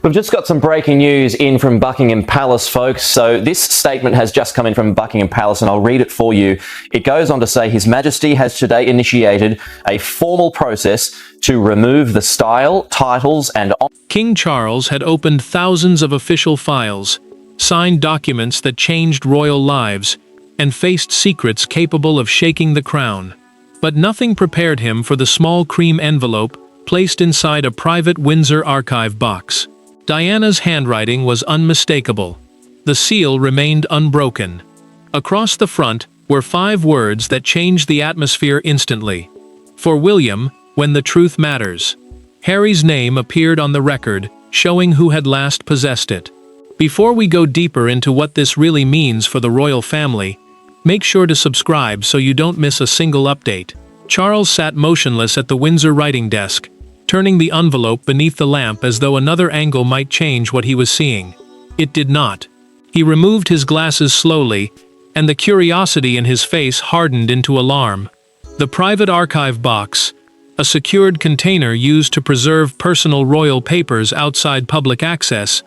We've just got some breaking news in from Buckingham Palace, folks. So this statement has just come in from Buckingham Palace, and I'll read it for you. It goes on to say, His Majesty has today initiated a formal process to remove the style, titles, and... King Charles had opened thousands of official files, signed documents that changed royal lives, and faced secrets capable of shaking the crown. But nothing prepared him for the small cream envelope placed inside a private Windsor archive box. Diana's handwriting was unmistakable. The seal remained unbroken. Across the front were 5 words that changed the atmosphere instantly. For William, when the truth matters. Harry's name appeared on the record, showing who had last possessed it. Before we go deeper into what this really means for the royal family, make sure to subscribe so you don't miss a single update. Charles sat motionless at the Windsor writing desk, turning the envelope beneath the lamp as though another angle might change what he was seeing. It did not. He removed his glasses slowly, and the curiosity in his face hardened into alarm. The private archive box, a secured container used to preserve personal royal papers outside public access,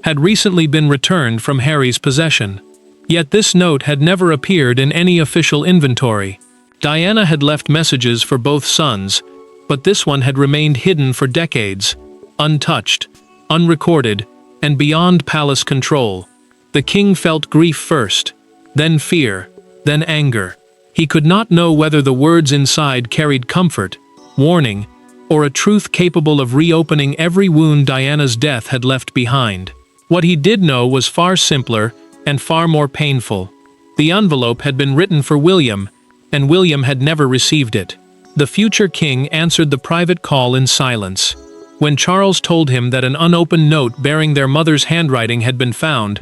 had recently been returned from Harry's possession. Yet this note had never appeared in any official inventory. Diana had left messages for both sons, but this one had remained hidden for decades, untouched, unrecorded, and beyond palace control. The king felt grief first, then fear, then anger. He could not know whether the words inside carried comfort, warning, or a truth capable of reopening every wound Diana's death had left behind. What he did know was far simpler and far more painful. The envelope had been written for William, and William had never received it. The future king answered the private call in silence. When Charles told him that an unopened note bearing their mother's handwriting had been found,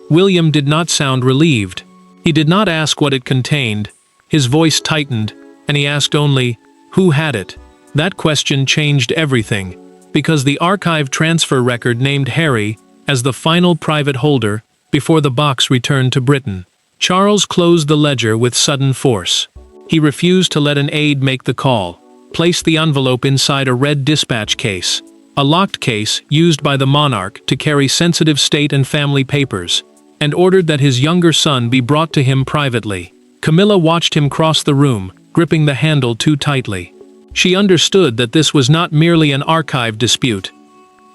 William did not sound relieved. He did not ask what it contained. His voice tightened, and he asked only, who had it? That question changed everything, because the archive transfer record named Harry as the final private holder before the box returned to Britain. Charles closed the ledger with sudden force. He refused to let an aide make the call, placed the envelope inside a red dispatch case, a locked case used by the monarch to carry sensitive state and family papers, and ordered that his younger son be brought to him privately. Camilla watched him cross the room, gripping the handle too tightly. She understood that this was not merely an archive dispute.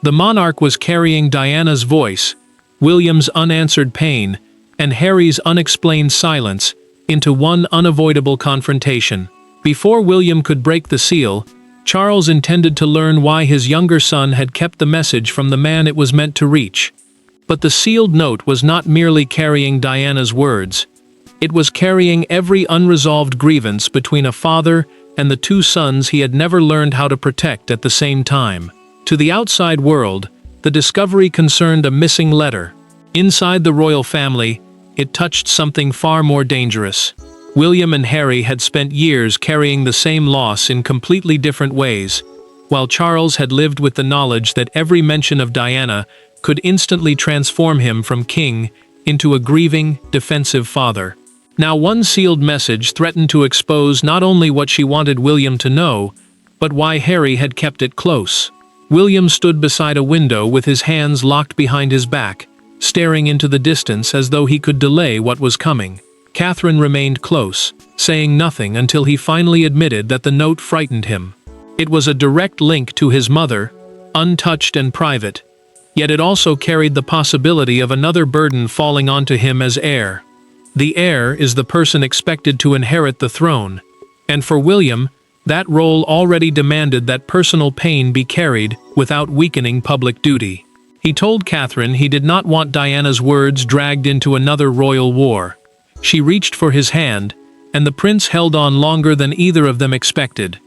The monarch was carrying Diana's voice, William's unanswered pain, and Harry's unexplained silence into one unavoidable confrontation. Before William could break the seal, Charles intended to learn why his younger son had kept the message from the man it was meant to reach. But the sealed note was not merely carrying Diana's words. It was carrying every unresolved grievance between a father and the 2 sons he had never learned how to protect at the same time. To the outside world, the discovery concerned a missing letter. Inside the royal family, it touched something far more dangerous. William and Harry had spent years carrying the same loss in completely different ways, while Charles had lived with the knowledge that every mention of Diana could instantly transform him from king into a grieving, defensive father. Now one sealed message threatened to expose not only what she wanted William to know, but why Harry had kept it close. William stood beside a window with his hands locked behind his back, staring into the distance as though he could delay what was coming. Catherine remained close, saying nothing until he finally admitted that the note frightened him. It was a direct link to his mother, untouched and private, yet it also carried the possibility of another burden falling onto him as heir. The heir is the person expected to inherit the throne, and for William, that role already demanded that personal pain be carried without weakening public duty. He told Catherine he did not want Diana's words dragged into another royal war. She reached for his hand, and the prince held on longer than either of them expected.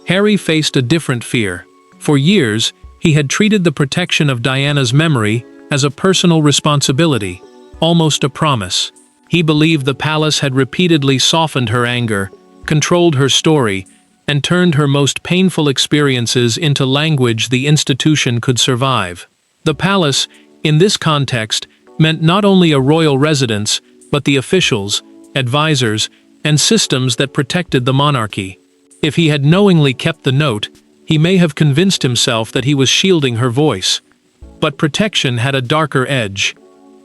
Harry faced a different fear. For years, he had treated the protection of Diana's memory as a personal responsibility, almost a promise. He believed the palace had repeatedly softened her anger, controlled her story, and turned her most painful experiences into language the institution could survive. The palace, in this context, meant not only a royal residence, but the officials, advisors, and systems that protected the monarchy. If he had knowingly kept the note, he may have convinced himself that he was shielding her voice. But protection had a darker edge.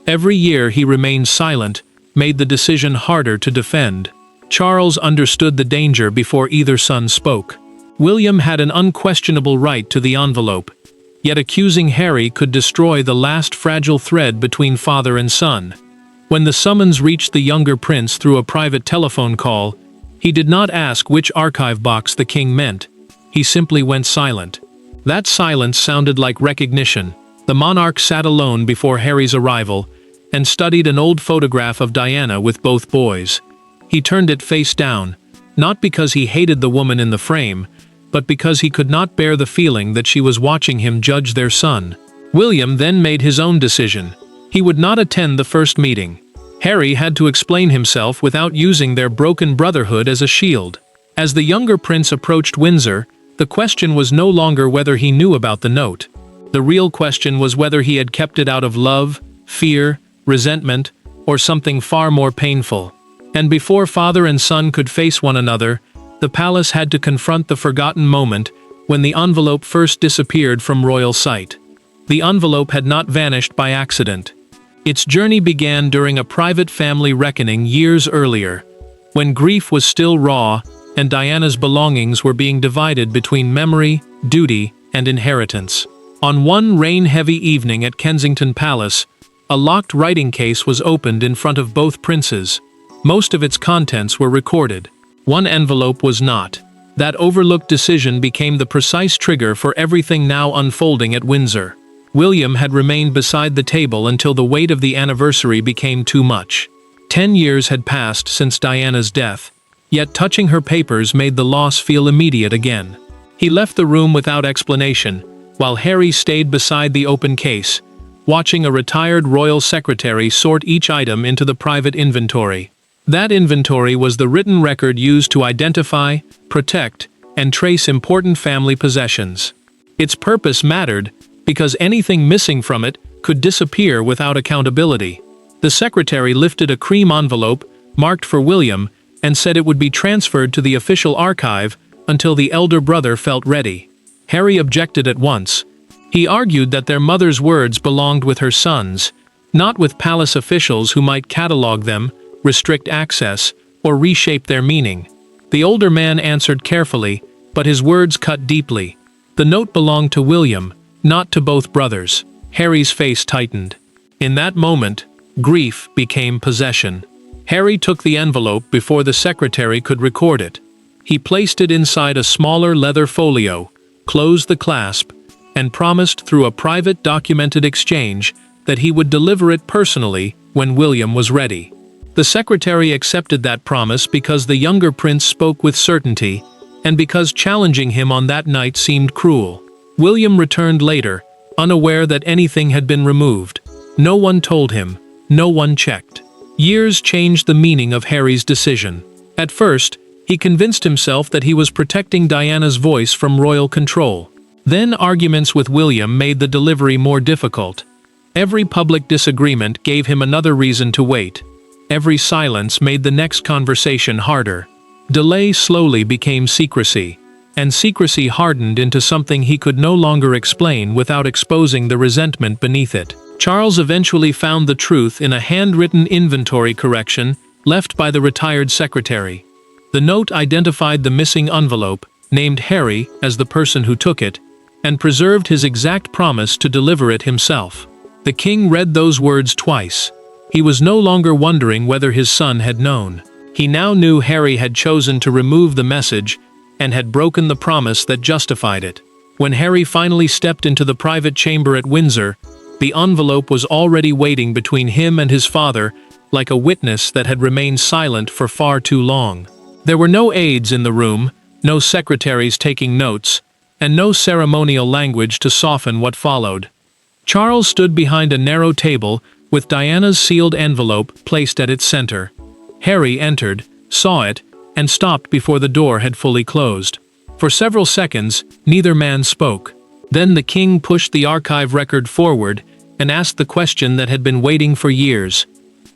Every year he remained silent, made the decision harder to defend. Charles understood the danger before either son spoke. William had an unquestionable right to the envelope, yet accusing Harry could destroy the last fragile thread between father and son. When the summons reached the younger prince through a private telephone call, he did not ask which archive box the king meant. He simply went silent. That silence sounded like recognition. The monarch sat alone before Harry's arrival and studied an old photograph of Diana with both boys. He turned it face down, not because he hated the woman in the frame, but because he could not bear the feeling that she was watching him judge their son. William then made his own decision. He would not attend the first meeting. Harry had to explain himself without using their broken brotherhood as a shield. As the younger prince approached Windsor, the question was no longer whether he knew about the note. The real question was whether he had kept it out of love, fear, resentment, or something far more painful. And before father and son could face one another, the palace had to confront the forgotten moment when the envelope first disappeared from royal sight. The envelope had not vanished by accident. Its journey began during a private family reckoning years earlier, when grief was still raw and Diana's belongings were being divided between memory, duty, and inheritance. On one rain-heavy evening at Kensington Palace, a locked writing case was opened in front of both princes. Most of its contents were recorded. One envelope was not. That overlooked decision became the precise trigger for everything now unfolding at Windsor. William had remained beside the table until the weight of the anniversary became too much. 10 years had passed since Diana's death, yet touching her papers made the loss feel immediate again. He left the room without explanation, while Harry stayed beside the open case, watching a retired royal secretary sort each item into the private inventory. That inventory was the written record used to identify, protect, and trace important family possessions. Its purpose mattered because anything missing from it could disappear without accountability. The secretary lifted a cream envelope, marked for William, and said it would be transferred to the official archive until the elder brother felt ready. Harry objected at once. He argued that their mother's words belonged with her sons, not with palace officials who might catalog them, restrict access, or reshape their meaning. The older man answered carefully, but his words cut deeply. The note belonged to William, not to both brothers. Harry's face tightened. In that moment, grief became possession. Harry took the envelope before the secretary could record it. He placed it inside a smaller leather folio, closed the clasp, and promised through a private documented exchange that he would deliver it personally when William was ready. The secretary accepted that promise because the younger prince spoke with certainty, and because challenging him on that night seemed cruel. William returned later, unaware that anything had been removed. No one told him, no one checked. Years changed the meaning of Harry's decision. At first, he convinced himself that he was protecting Diana's voice from royal control. Then arguments with William made the delivery more difficult. Every public disagreement gave him another reason to wait. Every silence made the next conversation harder. Delay slowly became secrecy, and secrecy hardened into something he could no longer explain without exposing the resentment beneath it. Charles eventually found the truth in a handwritten inventory correction left by the retired secretary. The note identified the missing envelope, named Harry as the person who took it, and preserved his exact promise to deliver it himself. The king read those words twice. He was no longer wondering whether his son had known. He now knew Harry had chosen to remove the message and had broken the promise that justified it. When Harry finally stepped into the private chamber at Windsor, the envelope was already waiting between him and his father, like a witness that had remained silent for far too long. There were no aides in the room, no secretaries taking notes, and no ceremonial language to soften what followed. Charles stood behind a narrow table with Diana's sealed envelope placed at its center. Harry entered, saw it, and stopped before the door had fully closed. For several seconds, neither man spoke. Then the king pushed the archive record forward and asked the question that had been waiting for years.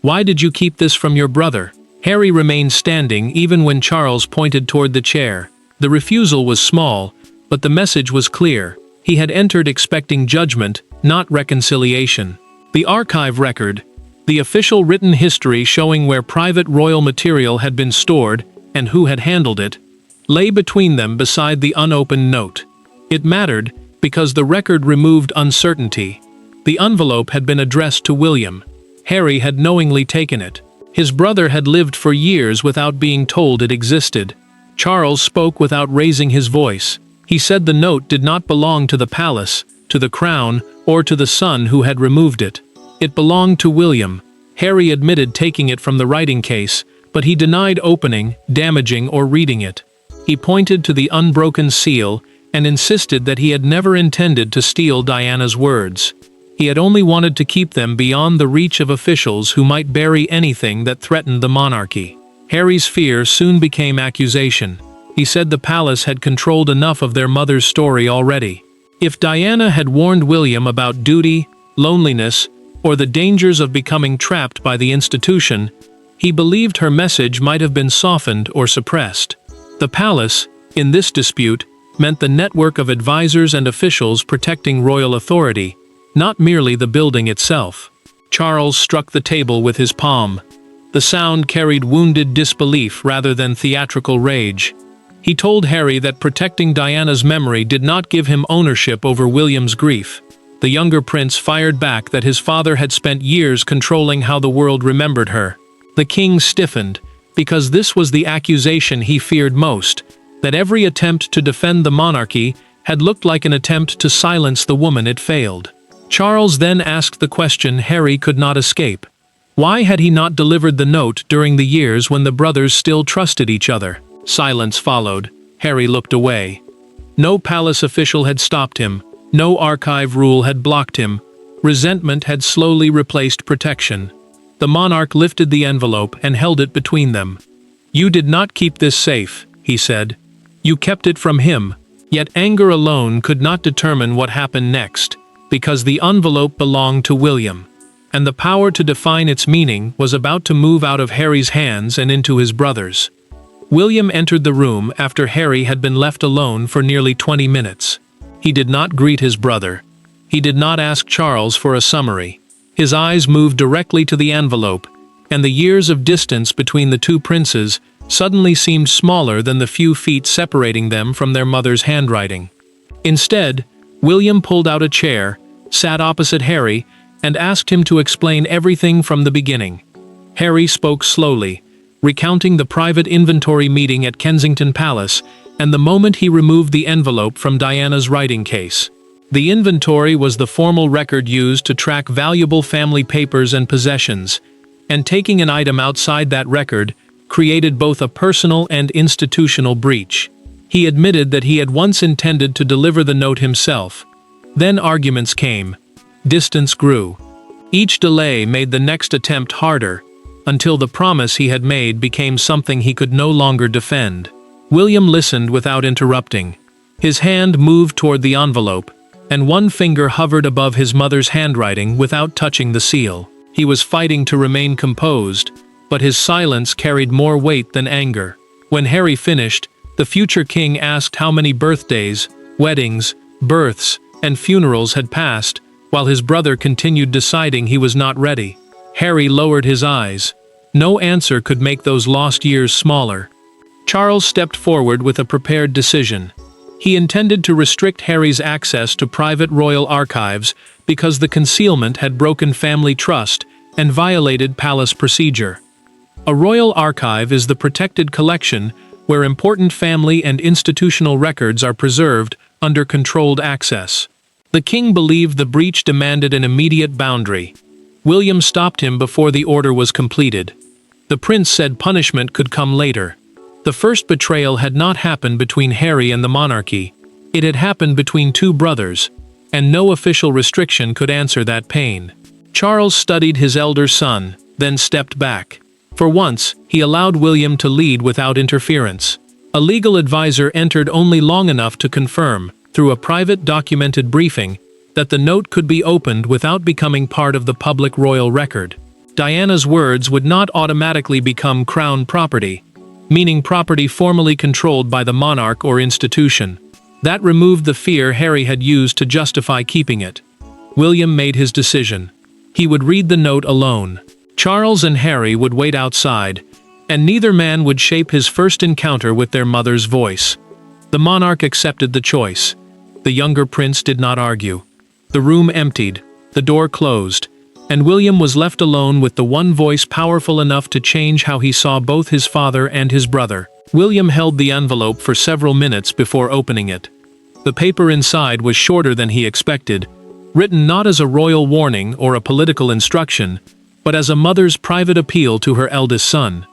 "Why did you keep this from your brother?" Harry remained standing even when Charles pointed toward the chair. The refusal was small, but the message was clear. He had entered expecting judgment, not reconciliation. The archive record, the official written history showing where private royal material had been stored and who had handled it, lay between them beside the unopened note. It mattered because the record removed uncertainty. The envelope had been addressed to William. Harry had knowingly taken it. His brother had lived for years without being told it existed. Charles spoke without raising his voice. He said the note did not belong to the palace, to the crown, or to the son who had removed it. It belonged to William. Harry admitted taking it from the writing case, but he denied opening, damaging, or reading it. He pointed to the unbroken seal and insisted that he had never intended to steal Diana's words. He had only wanted to keep them beyond the reach of officials who might bury anything that threatened the monarchy. Harry's fear soon became accusation. He said the palace had controlled enough of their mother's story already. If Diana had warned William about duty, loneliness, or the dangers of becoming trapped by the institution, he believed her message might have been softened or suppressed. The palace, in this dispute, meant the network of advisors and officials protecting royal authority, not merely the building itself. Charles struck the table with his palm. The sound carried wounded disbelief rather than theatrical rage. He told Harry that protecting Diana's memory did not give him ownership over William's grief. The younger prince fired back that his father had spent years controlling how the world remembered her. The king stiffened, because this was the accusation he feared most, that every attempt to defend the monarchy had looked like an attempt to silence the woman it failed. Charles then asked the question Harry could not escape. Why had he not delivered the note during the years when the brothers still trusted each other? Silence followed. Harry looked away. No palace official had stopped him. No archive rule had blocked him. Resentment had slowly replaced protection. The monarch lifted the envelope and held it between them. "You did not keep this safe," he said. "You kept it from him." Yet anger alone could not determine what happened next, because the envelope belonged to William, and the power to define its meaning was about to move out of Harry's hands and into his brother's. William entered the room after Harry had been left alone for nearly 20 minutes. He did not greet his brother. He did not ask Charles for a summary. His eyes moved directly to the envelope, and the years of distance between the two princes suddenly seemed smaller than the few feet separating them from their mother's handwriting. Instead, William pulled out a chair, sat opposite Harry, and asked him to explain everything from the beginning. Harry spoke slowly, recounting the private inventory meeting at Kensington Palace and the moment he removed the envelope from Diana's writing case. The inventory was the formal record used to track valuable family papers and possessions, and taking an item outside that record created both a personal and institutional breach. He admitted that he had once intended to deliver the note himself. Then arguments came. Distance grew. Each delay made the next attempt harder, until the promise he had made became something he could no longer defend. William listened without interrupting. His hand moved toward the envelope, and one finger hovered above his mother's handwriting without touching the seal. He was fighting to remain composed, but his silence carried more weight than anger. When Harry finished, the future king asked how many birthdays, weddings, births, and funerals had passed, while his brother continued deciding he was not ready. Harry lowered his eyes. No answer could make those lost years smaller. Charles stepped forward with a prepared decision. He intended to restrict Harry's access to private royal archives because the concealment had broken family trust and violated palace procedure. A royal archive is the protected collection where important family and institutional records are preserved under controlled access. The king believed the breach demanded an immediate boundary. William stopped him before the order was completed. The prince said punishment could come later. The first betrayal had not happened between Harry and the monarchy. It had happened between two brothers, and no official restriction could answer that pain. Charles studied his elder son, then stepped back. For once, he allowed William to lead without interference. A legal advisor entered only long enough to confirm, through a private documented briefing, that the note could be opened without becoming part of the public royal record. Diana's words would not automatically become crown property, meaning property formally controlled by the monarch or institution. That removed the fear Harry had used to justify keeping it. William made his decision. He would read the note alone. Charles and Harry would wait outside, and neither man would shape his first encounter with their mother's voice. The monarch accepted the choice. The younger prince did not argue. The room emptied, the door closed, and William was left alone with the one voice powerful enough to change how he saw both his father and his brother. William held the envelope for several minutes before opening it. The paper inside was shorter than he expected, written not as a royal warning or a political instruction, but as a mother's private appeal to her eldest son.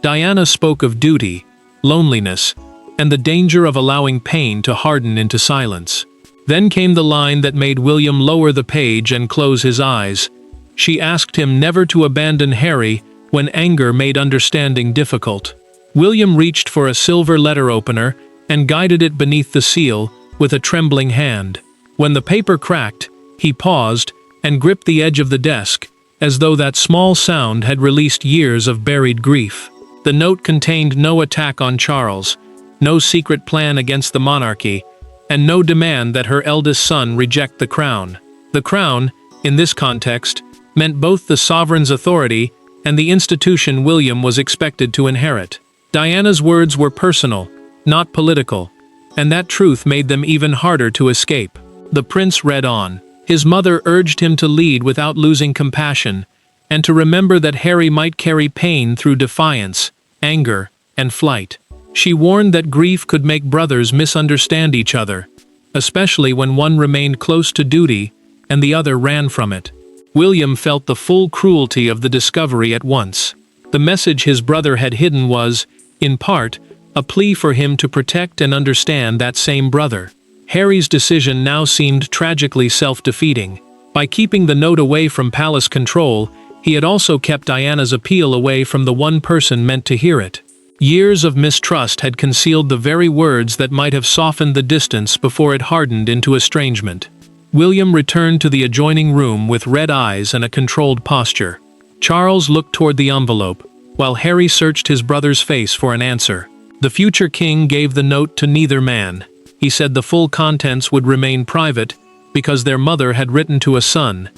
Diana spoke of duty, loneliness, and the danger of allowing pain to harden into silence. Then came the line that made William lower the page and close his eyes. She asked him never to abandon Harry when anger made understanding difficult. William reached for a silver letter opener and guided it beneath the seal with a trembling hand. When the paper cracked, he paused and gripped the edge of the desk, as though that small sound had released years of buried grief. The note contained no attack on Charles, no secret plan against the monarchy, and no demand that her eldest son reject the crown. The crown, in this context, meant both the sovereign's authority and the institution William was expected to inherit. Diana's words were personal, not political, and that truth made them even harder to escape. The prince read on. His mother urged him to lead without losing compassion, and to remember that Harry might carry pain through defiance, anger, and flight. She warned that grief could make brothers misunderstand each other, especially when one remained close to duty and the other ran from it. William felt the full cruelty of the discovery at once. The message his brother had hidden was, in part, a plea for him to protect and understand that same brother. Harry's decision now seemed tragically self-defeating. By keeping the note away from palace control, he had also kept Diana's appeal away from the one person meant to hear it. Years of mistrust had concealed the very words that might have softened the distance before it hardened into estrangement. William returned to the adjoining room with red eyes and a controlled posture. Charles looked toward the envelope, while Harry searched his brother's face for an answer. The future king gave the note to neither man. He said the full contents would remain private because their mother had written to a son,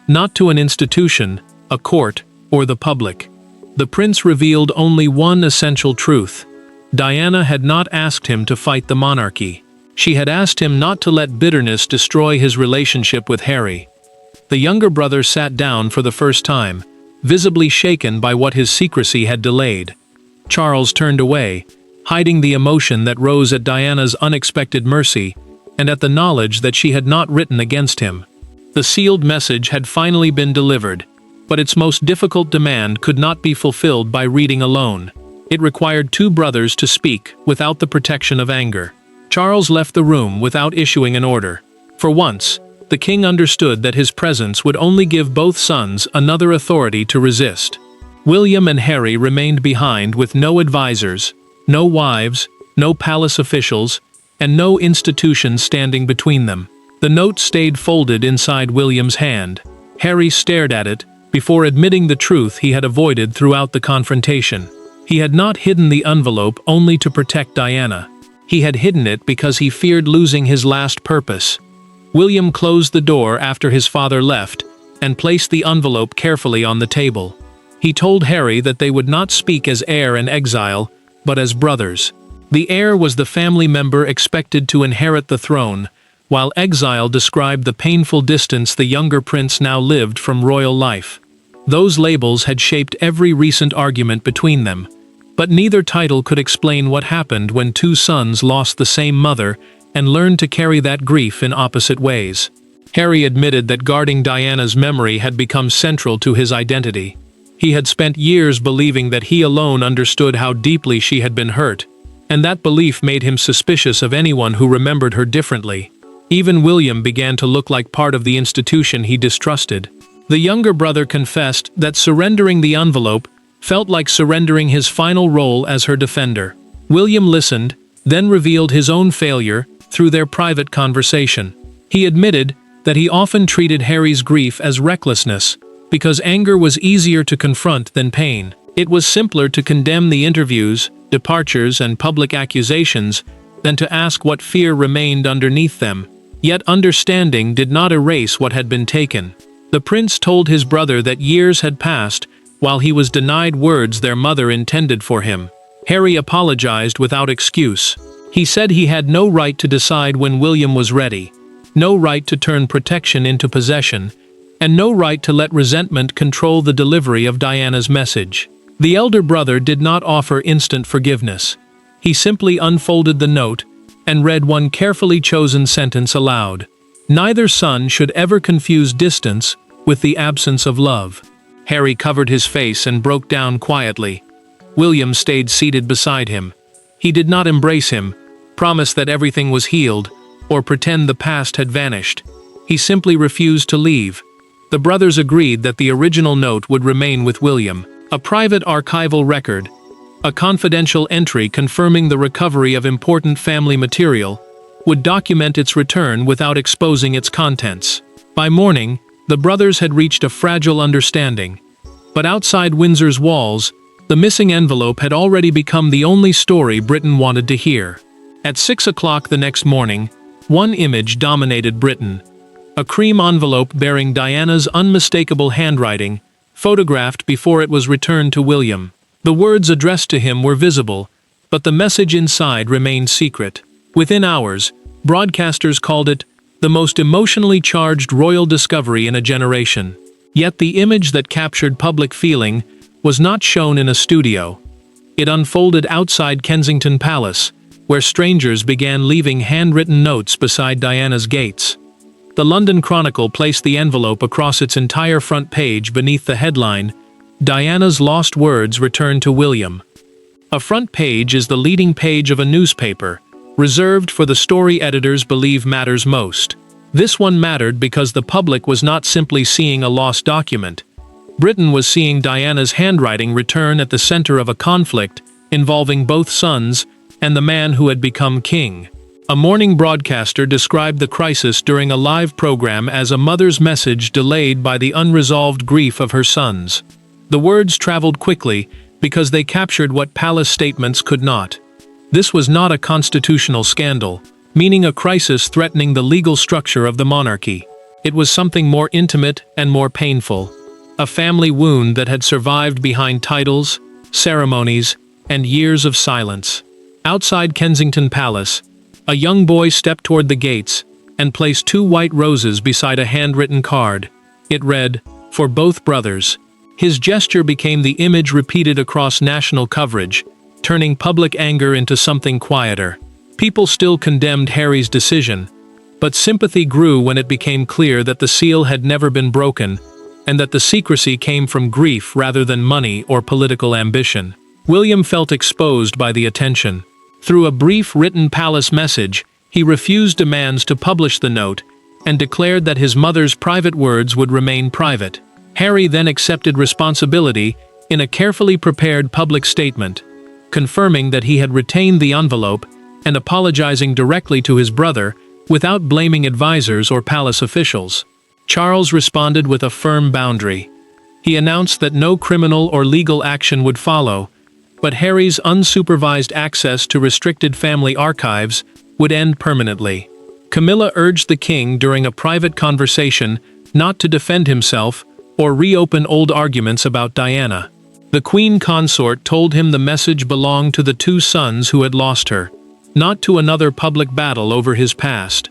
not to an institution, a court, or the public. The prince revealed only one essential truth. Diana had not asked him to fight the monarchy. She had asked him not to let bitterness destroy his relationship with Harry. The younger brother sat down for the first time, visibly shaken by what his secrecy had delayed. Charles turned away, hiding the emotion that rose at Diana's unexpected mercy and at the knowledge that she had not written against him. The sealed message had finally been delivered, but its most difficult demand could not be fulfilled by reading alone. It required two brothers to speak without the protection of anger. Charles left the room without issuing an order. For once, the king understood that his presence would only give both sons another authority to resist. William and Harry remained behind with no advisors, no wives, no palace officials, and no institutions standing between them. The note stayed folded inside William's hand. Harry stared at it before admitting the truth he had avoided throughout the confrontation. He had not hidden the envelope only to protect Diana. He had hidden it because he feared losing his last purpose. William closed the door after his father left and placed the envelope carefully on the table. He told Harry that they would not speak as heir and exile, but as brothers. The heir was the family member expected to inherit the throne, while exile described the painful distance the younger prince now lived from royal life. Those labels had shaped every recent argument between them, but neither title could explain what happened when two sons lost the same mother and learned to carry that grief in opposite ways. Harry admitted that guarding Diana's memory had become central to his identity. He had spent years believing that he alone understood how deeply she had been hurt, and that belief made him suspicious of anyone who remembered her differently. Even William began to look like part of the institution he distrusted. The younger brother confessed that surrendering the envelope felt like surrendering his final role as her defender. William listened, then revealed his own failure through their private conversation. He admitted that he often treated Harry's grief as recklessness, because anger was easier to confront than pain. It was simpler to condemn the interviews, departures, and public accusations than to ask what fear remained underneath them. Yet understanding did not erase what had been taken. The prince told his brother that years had passed while he was denied words their mother intended for him. Harry apologized without excuse. He said he had no right to decide when William was ready, no right to turn protection into possession, and no right to let resentment control the delivery of Diana's message. The elder brother did not offer instant forgiveness. He simply unfolded the note and read one carefully chosen sentence aloud. Neither son should ever confuse distance with the absence of love. Harry covered his face and broke down quietly. William stayed seated beside him. He did not embrace him, promise that everything was healed, or pretend the past had vanished. He simply refused to leave. The brothers agreed that the original note would remain with William, a private archival record, a confidential entry confirming the recovery of important family material, would document its return without exposing its contents. By morning, the brothers had reached a fragile understanding. But outside Windsor's walls, the missing envelope had already become the only story Britain wanted to hear. At 6 o'clock the next morning, one image dominated Britain. A cream envelope bearing Diana's unmistakable handwriting, photographed before it was returned to William. The words addressed to him were visible, but the message inside remained secret. Within hours, broadcasters called it the most emotionally charged royal discovery in a generation. Yet the image that captured public feeling was not shown in a studio. It unfolded outside Kensington Palace, where strangers began leaving handwritten notes beside Diana's gates. The London Chronicle placed the envelope across its entire front page beneath the headline, "Diana's Lost Words Returned to William." A front page is the leading page of a newspaper, reserved for the story editors believe matters most. This one mattered because the public was not simply seeing a lost document. Britain was seeing Diana's handwriting return at the center of a conflict involving both sons and the man who had become king. A morning broadcaster described the crisis during a live program as a mother's message delayed by the unresolved grief of her sons. The words traveled quickly because they captured what palace statements could not. This was not a constitutional scandal, meaning a crisis threatening the legal structure of the monarchy. It was something more intimate and more painful. A family wound that had survived behind titles, ceremonies, and years of silence. Outside Kensington Palace, a young boy stepped toward the gates and placed 2 white roses beside a handwritten card. It read, "For both brothers." His gesture became the image repeated across national coverage, turning public anger into something quieter. People still condemned Harry's decision, but sympathy grew when it became clear that the seal had never been broken, and that the secrecy came from grief rather than money or political ambition. William felt exposed by the attention. Through a brief written palace message, he refused demands to publish the note, and declared that his mother's private words would remain private. Harry then accepted responsibility in a carefully prepared public statement, confirming that he had retained the envelope and apologizing directly to his brother without blaming advisors or palace officials. Charles responded with a firm boundary. He announced that no criminal or legal action would follow, but Harry's unsupervised access to restricted family archives would end permanently. Camilla urged the king during a private conversation not to defend himself or reopen old arguments about Diana. The queen consort told him the message belonged to the 2 sons who had lost her, not to another public battle over his past.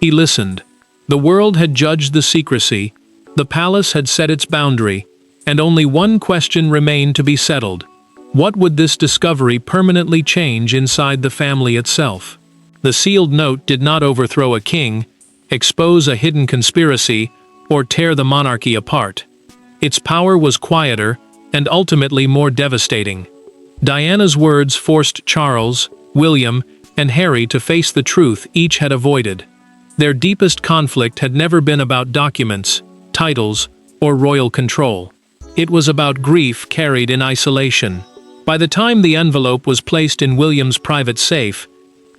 He listened. The world had judged the secrecy, the palace had set its boundary, and only one question remained to be settled. What would this discovery permanently change inside the family itself? The sealed note did not overthrow a king, expose a hidden conspiracy, or tear the monarchy apart. Its power was quieter and ultimately more devastating. Diana's words forced Charles, William, and Harry to face the truth each had avoided. Their deepest conflict had never been about documents, titles, or royal control. It was about grief carried in isolation. By the time the envelope was placed in William's private safe,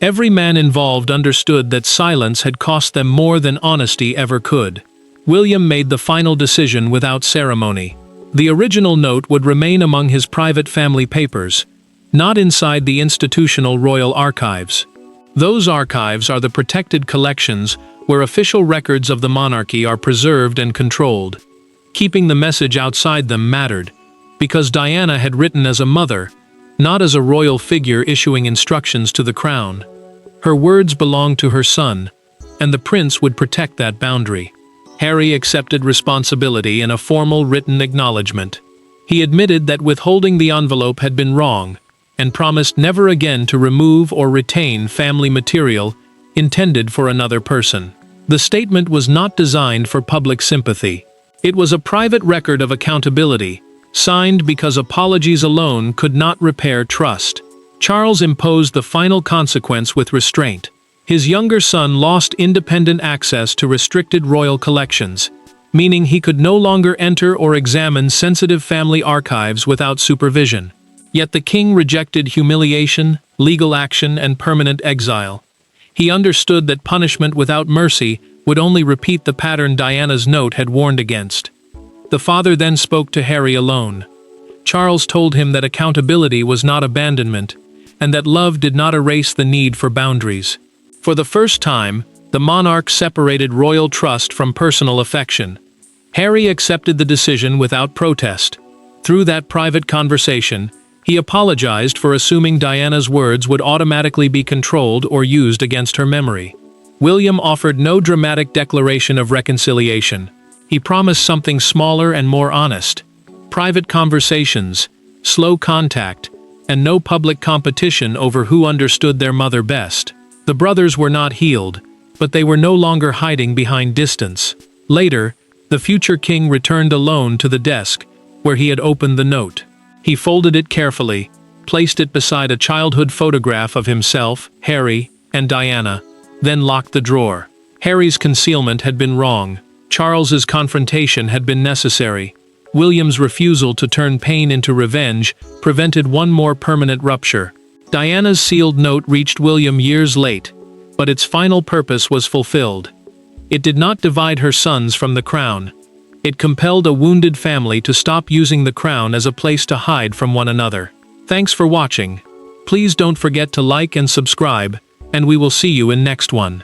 every man involved understood that silence had cost them more than honesty ever could. William made the final decision without ceremony. The original note would remain among his private family papers, not inside the institutional royal archives. Those archives are the protected collections where official records of the monarchy are preserved and controlled. Keeping the message outside them mattered, because Diana had written as a mother, not as a royal figure issuing instructions to the crown. Her words belonged to her son, and the prince would protect that boundary. Harry accepted responsibility in a formal written acknowledgement. He admitted that withholding the envelope had been wrong, and promised never again to remove or retain family material intended for another person. The statement was not designed for public sympathy. It was a private record of accountability, signed because apologies alone could not repair trust. Charles imposed the final consequence with restraint. His younger son lost independent access to restricted royal collections, meaning he could no longer enter or examine sensitive family archives without supervision. Yet the king rejected humiliation, legal action, and permanent exile. He understood that punishment without mercy would only repeat the pattern Diana's note had warned against. The father then spoke to Harry alone. Charles told him that accountability was not abandonment, and that love did not erase the need for boundaries. For the first time, the monarch separated royal trust from personal affection. Harry accepted the decision without protest. Through that private conversation, he apologized for assuming Diana's words would automatically be controlled or used against her memory. William offered no dramatic declaration of reconciliation. He promised something smaller and more honest: private conversations, slow contact, and no public competition over who understood their mother best. The brothers were not healed, but they were no longer hiding behind distance. Later, the future king returned alone to the desk where he had opened the note. He folded it carefully, placed it beside a childhood photograph of himself, Harry, and Diana, then locked the drawer. Harry's concealment had been wrong. Charles's confrontation had been necessary. William's refusal to turn pain into revenge prevented one more permanent rupture. Diana's sealed note reached William years late, but its final purpose was fulfilled. It did not divide her sons from the crown. It compelled a wounded family to stop using the crown as a place to hide from one another. Thanks for watching. Please don't forget to like and subscribe, and we will see you in next one.